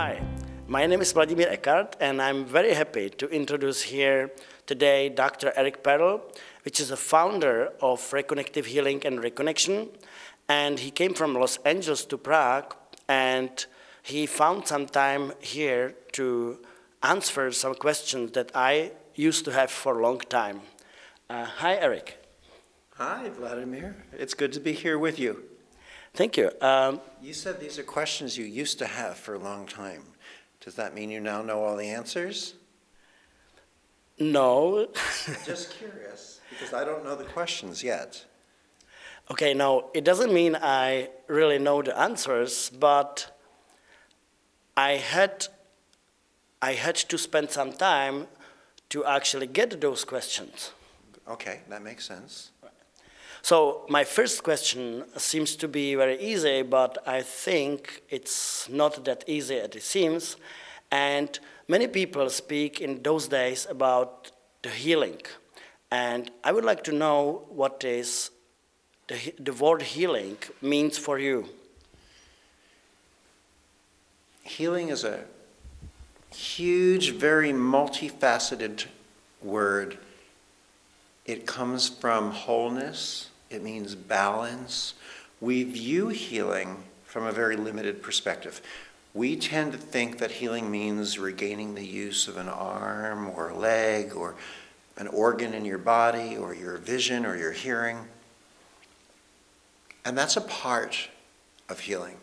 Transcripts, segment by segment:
Hi, my name is Vladimir Ekart, and I'm very happy to introduce here today Dr. Eric Perl, which is a founder of Reconnective Healing and Reconnection, and he came from Los Angeles to Prague, and he found some time here to answer some questions that I used to have for a long time. Hi, Eric. Hi, Vladimir. It's good to be here with you. Thank you. You said these are questions you used to have for a long time. Does that mean you now know all the answers? No. Just curious, because I don't know the questions yet. Okay, now, it doesn't mean I really know the answers, but I had to spend some time to actually get those questions. Okay, that makes sense. So my first question seems to be very easy, but I think it's not that easy as it seems. And many people speak in those days about the healing. And I would like to know what is the word healing means for you. Healing is a huge, very multifaceted word. It comes from wholeness. It means balance. We view healing from a very limited perspective. We tend to think that healing means regaining the use of an arm or a leg or an organ in your body or your vision or your hearing. And that's a part of healing.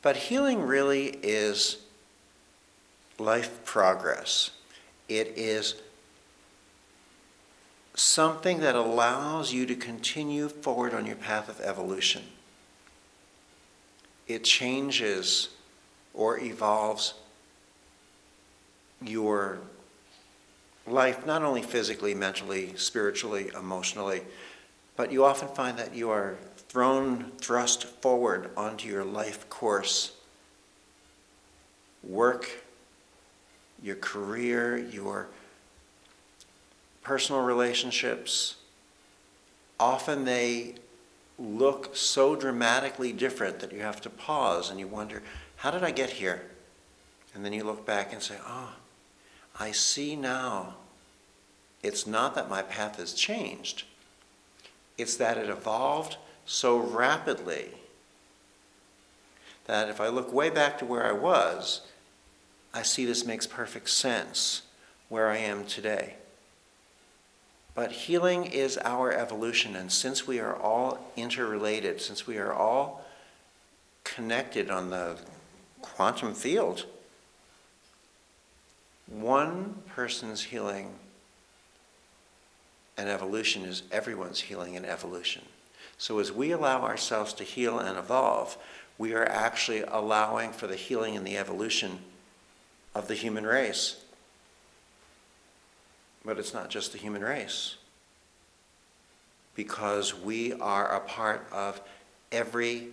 But healing really is life progress. It is something that allows you to continue forward on your path of evolution. It changes or evolves your life, not only physically, mentally, spiritually, emotionally, but you often find that you are thrust forward onto your life course. Work, your career, your personal relationships, often they look so dramatically different that you have to pause and you wonder, how did I get here? And then you look back and say, oh, I see now. It's not that my path has changed. It's that it evolved so rapidly that if I look way back to where I was, I see this makes perfect sense where I am today. But healing is our evolution, and since we are all interrelated, since we are all connected on the quantum field, one person's healing and evolution is everyone's healing and evolution. So as we allow ourselves to heal and evolve, we are actually allowing for the healing and the evolution of the human race. But it's not just the human race, because we are a part of every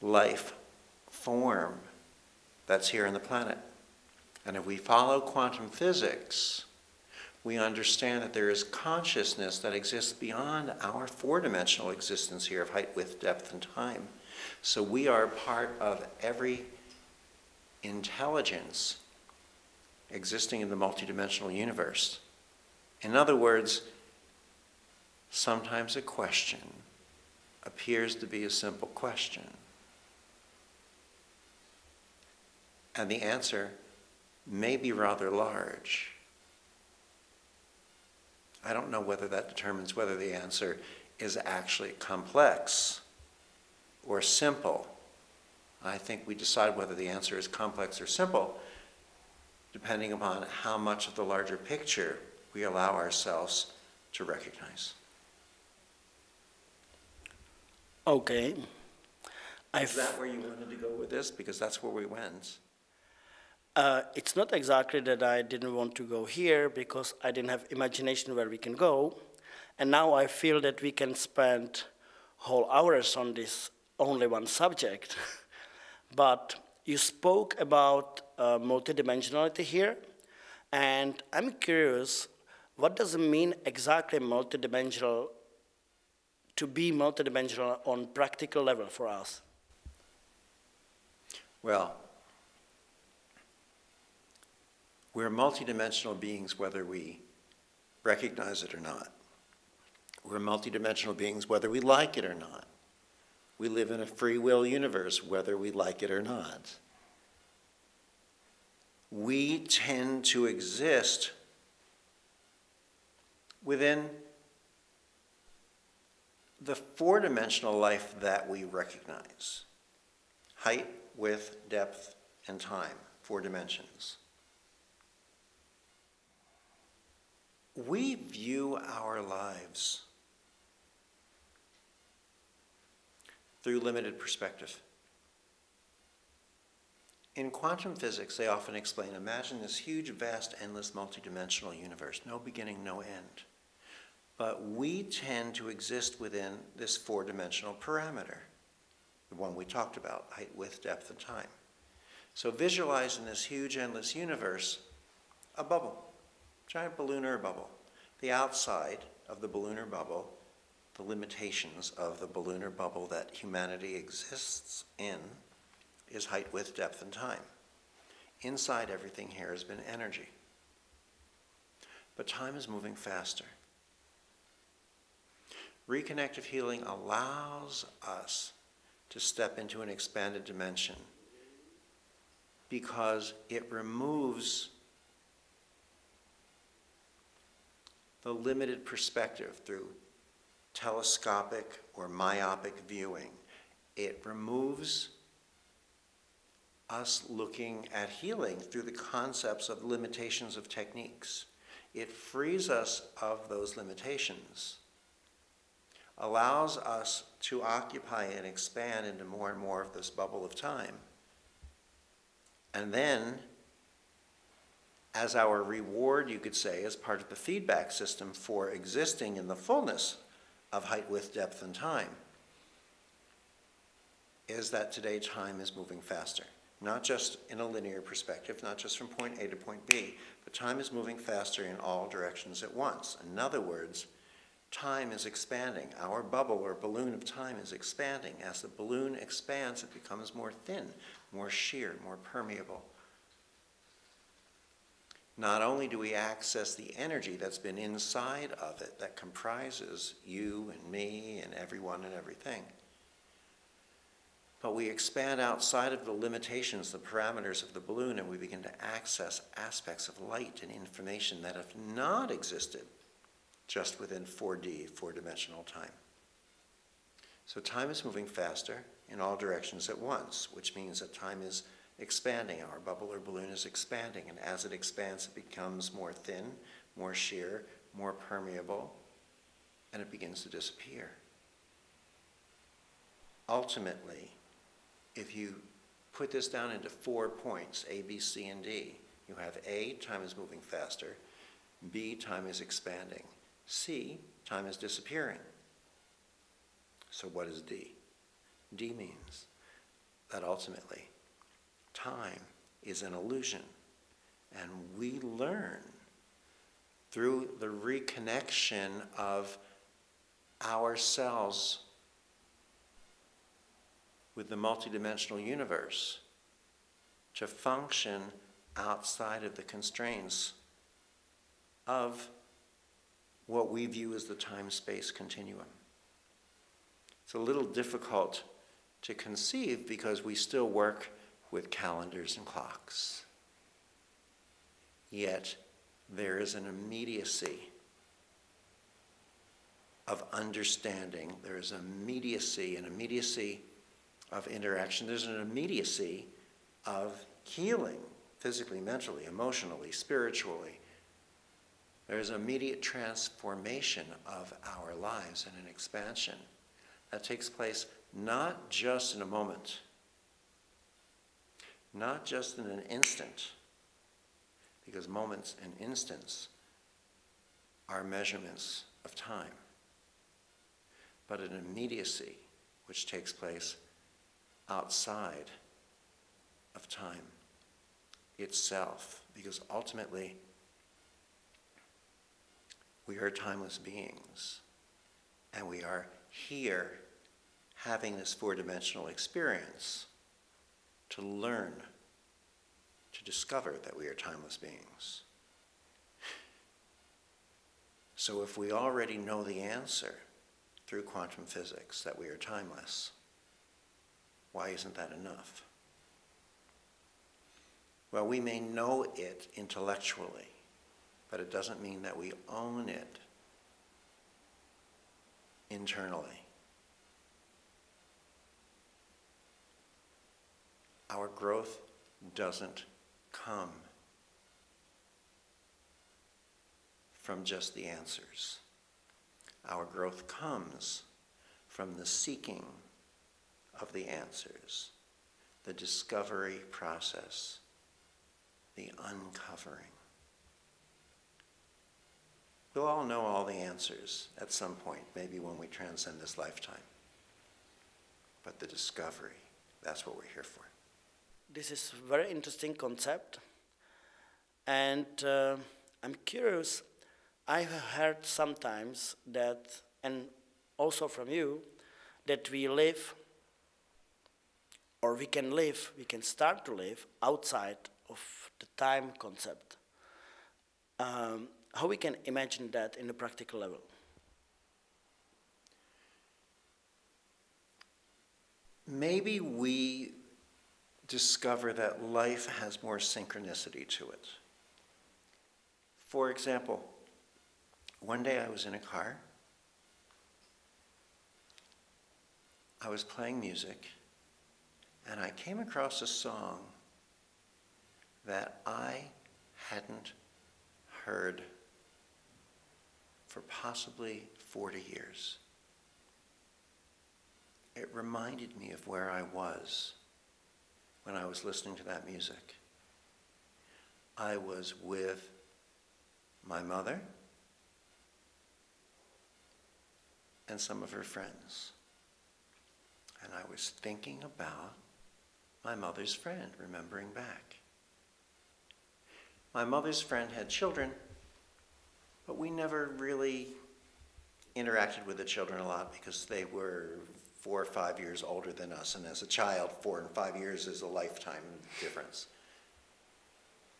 life form that's here on the planet. And if we follow quantum physics, we understand that there is consciousness that exists beyond our four-dimensional existence here of height, width, depth, and time. So we are part of every intelligence existing in the multidimensional universe. In other words, sometimes a question appears to be a simple question, and the answer may be rather large. I don't know whether that determines whether the answer is actually complex or simple. I think we decide whether the answer is complex or simple depending upon how much of the larger picture we allow ourselves to recognize. Okay. Is that where you wanted to go with this? Because that's where we went. It's not exactly that I didn't want to go here because I didn't have imagination where we can go. And now I feel that we can spend whole hours on this only one subject. But you spoke about multidimensionality here. And I'm curious, what does it mean exactly multidimensional, to be multidimensional on practical level for us? Well, We're multidimensional beings whether we recognize it or not. We're multidimensional beings whether we like it or not. We live in a free will universe whether we like it or not. We tend to exist within the four-dimensional life that we recognize. Height, width, depth, and time, 4 dimensions. We view our lives through limited perspective. In quantum physics, they often explain, imagine this huge, vast, endless, multidimensional universe, no beginning, no end. But we tend to exist within this 4-dimensional parameter, the one we talked about, height, width, depth, and time. So visualize in this huge, endless universe a bubble, giant balloon or a bubble. The outside of the balloon or bubble, the limitations of the balloon or bubble that humanity exists in, is height, width, depth, and time. Inside everything here has been energy. But time is moving faster. Reconnective healing allows us to step into an expanded dimension because it removes the limited perspective through telescopic or myopic viewing. It removes us looking at healing through the concepts of limitations of techniques. It frees us of those limitations, allows us to occupy and expand into more and more of this bubble of time. And then, as our reward, you could say, as part of the feedback system for existing in the fullness of height, width, depth, and time, is that today time is moving faster. Not just in a linear perspective, not just from point A to point B, but time is moving faster in all directions at once. In other words, time is expanding. Our bubble or balloon of time is expanding. As the balloon expands, it becomes more thin, more sheer, more permeable. Not only do we access the energy that's been inside of it, that comprises you and me and everyone and everything, but we expand outside of the limitations, the parameters of the balloon, and we begin to access aspects of light and information that have not existed just within 4D, 4-dimensional time. So time is moving faster in all directions at once, which means that time is expanding. Our bubble or balloon is expanding, and as it expands, it becomes more thin, more sheer, more permeable, and it begins to disappear. Ultimately, if you put this down into 4 points, A, B, C, and D, you have A, time is moving faster, B, time is expanding, C, time is disappearing. So what is D? D means that ultimately time is an illusion, and we learn through the reconnection of ourselves with the multidimensional universe to function outside of the constraints of what we view as the time-space continuum. It's a little difficult to conceive because we still work with calendars and clocks. Yet there is an immediacy of understanding. There is an immediacy of interaction. There's an immediacy of healing, physically, mentally, emotionally, spiritually. There's immediate transformation of our lives and an expansion that takes place not just in a moment, not just in an instant, because moments and instants are measurements of time, but an immediacy which takes place outside of time itself, because ultimately we are timeless beings, and we are here having this 4-dimensional experience to learn to discover that we are timeless beings. So if we already know the answer through quantum physics that we are timeless, why isn't that enough? Well, we may know it intellectually, but it doesn't mean that we own it internally. Our growth doesn't come from just the answers. Our growth comes from the seeking of the answers, the discovery process, the uncovering. We'll all know all the answers at some point, maybe when we transcend this lifetime. But the discovery, that's what we're here for. This is a very interesting concept. And I'm curious, I have heard sometimes that, and also from you, that we live, or we can start to live outside of the time concept. How we can imagine that in a practical level? Maybe we discover that life has more synchronicity to it. For example, one day I was in a car. I was playing music, and I came across a song that I hadn't heard for possibly 40 years. It reminded me of where I was when I was listening to that music. I was with my mother and some of her friends. And I was thinking about my mother's friend, remembering back. My mother's friend had children, but we never really interacted with the children a lot because they were 4 or 5 years older than us. And as a child, 4 and 5 years is a lifetime difference.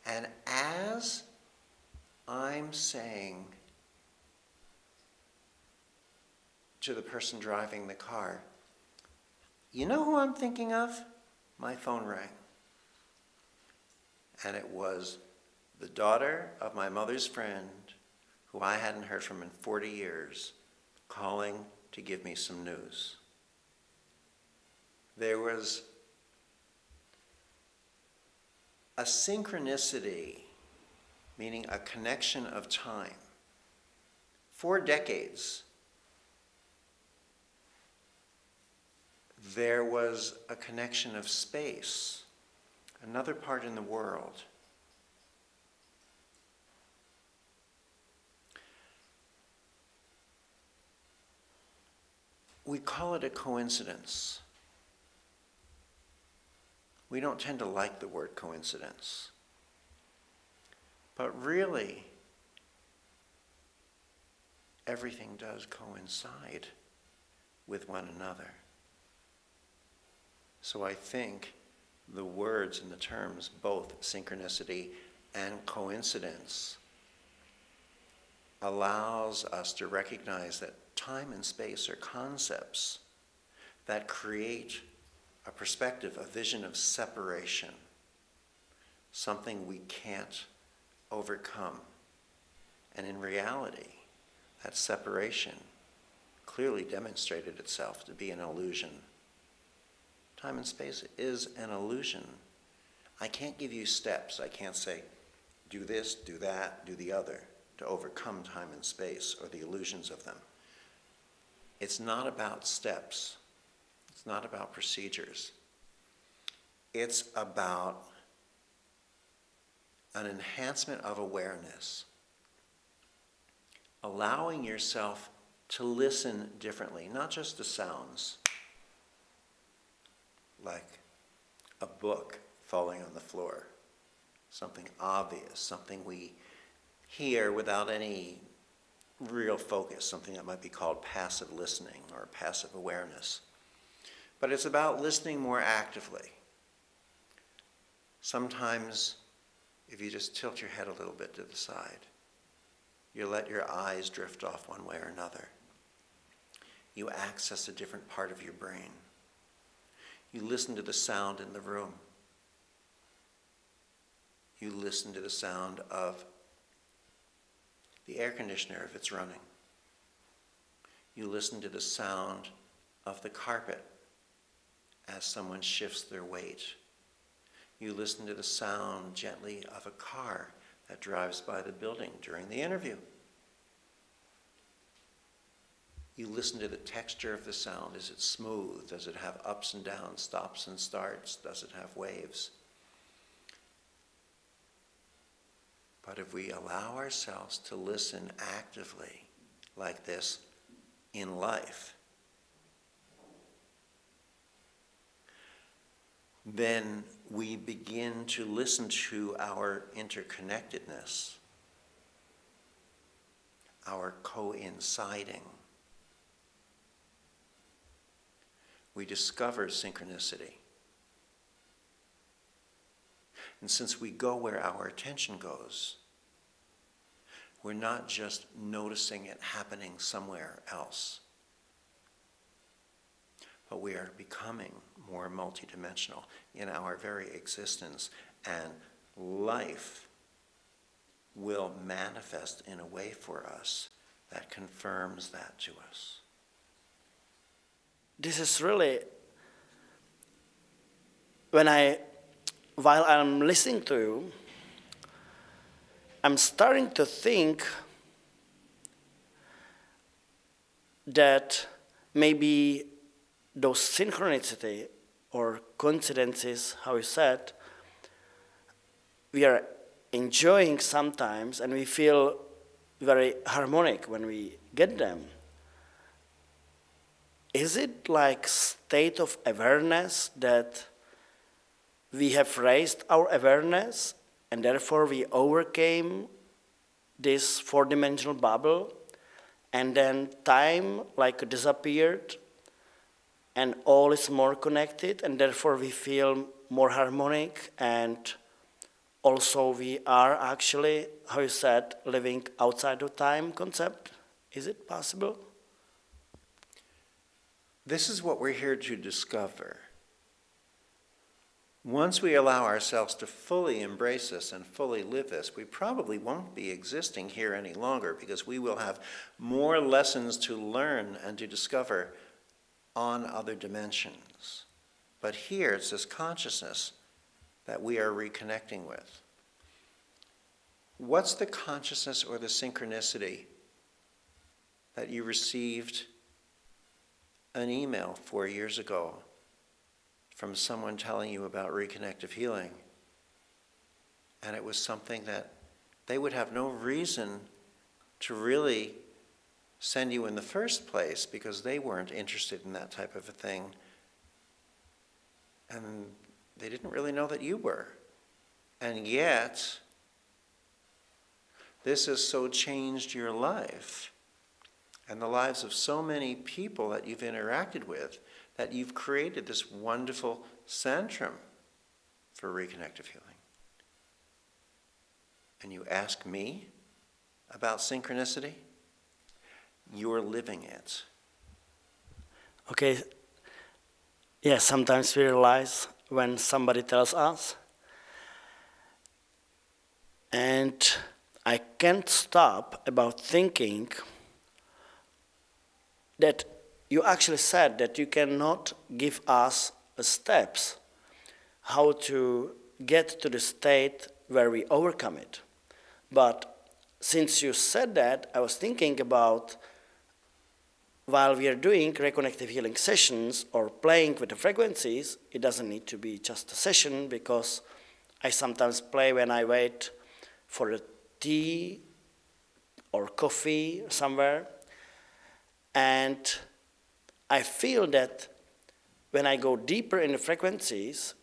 And as I'm saying to the person driving the car, you know who I'm thinking of? My phone rang. And it was the daughter of my mother's friend, who I hadn't heard from in 40 years, calling to give me some news. There was a synchronicity, meaning a connection of time. 4 decades, there was a connection of space, another part in the world. We call it a coincidence. We don't tend to like the word coincidence. But really, everything does coincide with one another. So I think the words and the terms, both synchronicity and coincidence, allows us to recognize that time and space are concepts that create a perspective, a vision of separation, something we can't overcome. And in reality, that separation clearly demonstrated itself to be an illusion. Time and space is an illusion. I can't give you steps. I can't say, do this, do that, do the other, to overcome time and space or the illusions of them. It's not about steps. It's not about procedures. It's about an enhancement of awareness, allowing yourself to listen differently, not just to sounds, like a book falling on the floor, something obvious, something we hear without any real focus, something that might be called passive listening or passive awareness. But it's about listening more actively, Sometimes, if you just tilt your head a little bit to the side, you let your eyes drift off one way or another. You access a different part of your brain. You listen to the sound in the room. You listen to the sound of the air conditioner if it's running. You listen to the sound of the carpet as someone shifts their weight. You listen to the sound gently of a car that drives by the building during the interview. You listen to the texture of the sound. Is it smooth? Does it have ups and downs, stops and starts? Does it have waves? But if we allow ourselves to listen actively like this in life, then we begin to listen to our interconnectedness, our coinciding. We discover synchronicity. And since we go where our attention goes, we're not just noticing it happening somewhere else, but we are becoming more multidimensional in our very existence, and life will manifest in a way for us that confirms that to us. This is really, while I'm listening to you, I'm starting to think that maybe those synchronicity or coincidences, how you said, we are enjoying sometimes and we feel very harmonic when we get them. Is it like state of awareness that we have raised our awareness and therefore we overcame this four-dimensional bubble and then time like disappeared and all is more connected and therefore we feel more harmonic and also we are actually, how you said, living outside of time concept? Is it possible? This is what we're here to discover. Once we allow ourselves to fully embrace this and fully live this, we probably won't be existing here any longer because we will have more lessons to learn and to discover on other dimensions. But here it's this consciousness that we are reconnecting with. What's the consciousness or the synchronicity that you received an email 4 years ago from someone telling you about reconnective healing, and it was something that they would have no reason to really send you in the first place because they weren't interested in that type of a thing, and they didn't really know that you were. And yet, this has so changed your life and the lives of so many people that you've interacted with, that you've created this wonderful centrum for reconnective healing. And you ask me about synchronicity? You're living it. Okay. Yeah, sometimes we realize when somebody tells us, and I can't stop about thinking that you actually said that you cannot give us steps how to get to the state where we overcome it. But since you said that, I was thinking about while we are doing reconnective healing sessions or playing with the frequencies, it doesn't need to be just a session because I sometimes play when I wait for a tea or coffee somewhere. And I feel that when I go deeper in the frequencies,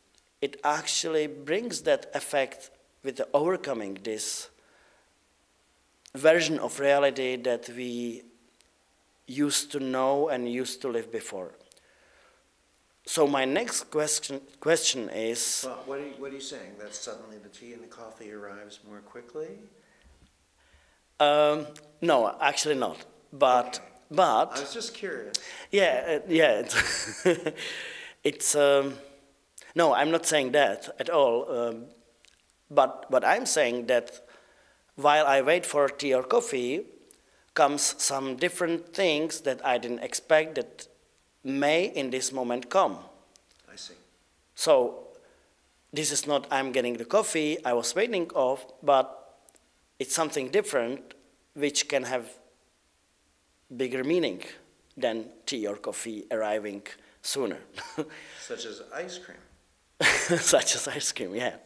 it actually brings that effect with the overcoming this version of reality that we used to know and used to live before. So my next question is, Well, what are you saying? That suddenly the tea and the coffee arrives more quickly? no, actually not. But Okay. but I was just curious. yeah, yeah. It's no, I'm not saying that at all. But I'm saying that while I wait for tea or coffee, comes some different things that I didn't expect that may in this moment come. I see. So this is not I'm getting the coffee I was waiting of, but it's something different which can have bigger meaning than tea or coffee arriving sooner. Such as ice cream. Such as ice cream, yeah.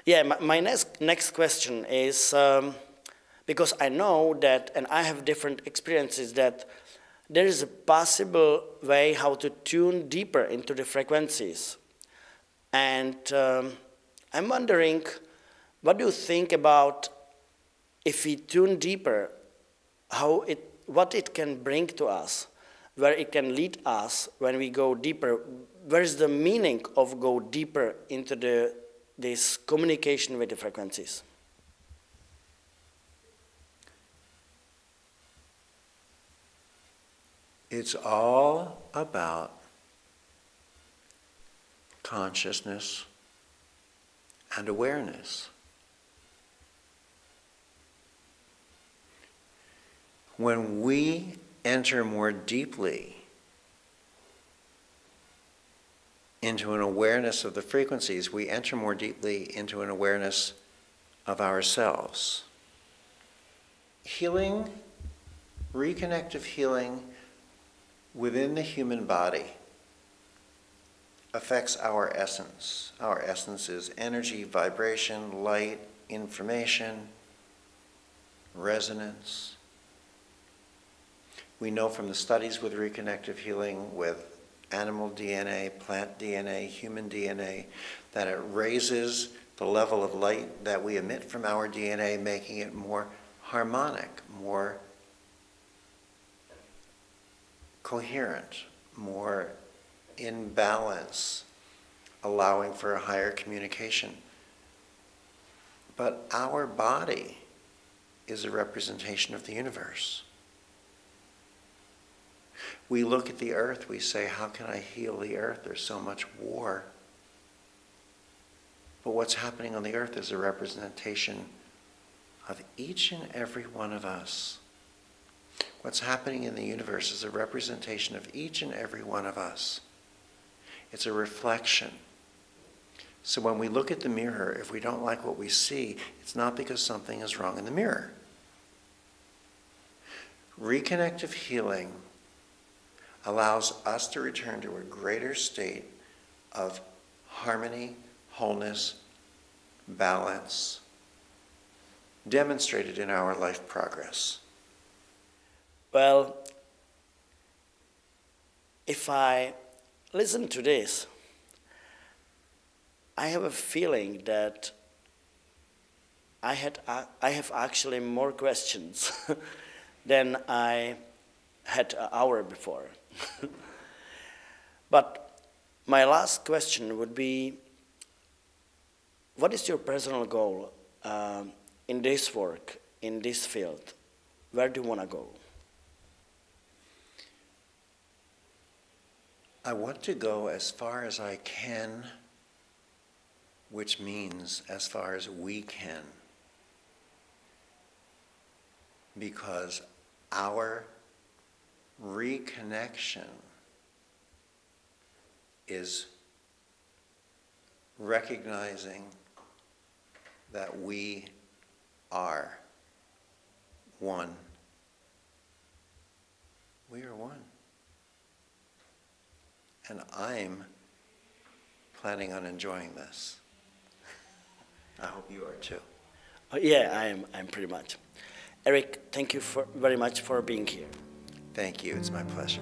Yeah, my next question is, because I know that, and I have different experiences, that there is a possible way how to tune deeper into the frequencies. And I'm wondering, what do you think about if we tune deeper, what it can bring to us, where it can lead us when we go deeper? Where is the meaning of go deeper into this communication with the frequencies? It's all about consciousness and awareness. When we enter more deeply into an awareness of the frequencies, we enter more deeply into an awareness of ourselves. Healing, reconnective healing within the human body affects our essence. Our essence is energy, vibration, light, information, resonance. We know from the studies with reconnective healing, with animal DNA, plant DNA, human DNA, that it raises the level of light that we emit from our DNA, making it more harmonic, more coherent, more in balance, allowing for a higher communication. But our body is a representation of the universe. We look at the earth, we say, how can I heal the earth? There's so much war. But what's happening on the earth is a representation of each and every one of us. What's happening in the universe is a representation of each and every one of us. It's a reflection. So when we look at the mirror, if we don't like what we see, it's not because something is wrong in the mirror. Reconnective healing allows us to return to a greater state of harmony, wholeness, balance, demonstrated in our life progress. Well, if I listen to this, I have a feeling that I have actually more questions than I had an hour before. But my last question would be, what is your personal goal in this work, in this field? Where do you want to go? I want to go as far as I can, which means as far as we can, because our reconnection is recognizing that we are one. We are one. And I'm planning on enjoying this. I hope you are too. Yeah, I'm pretty much. Eric, thank you very much for being here. Thank you. It's my pleasure.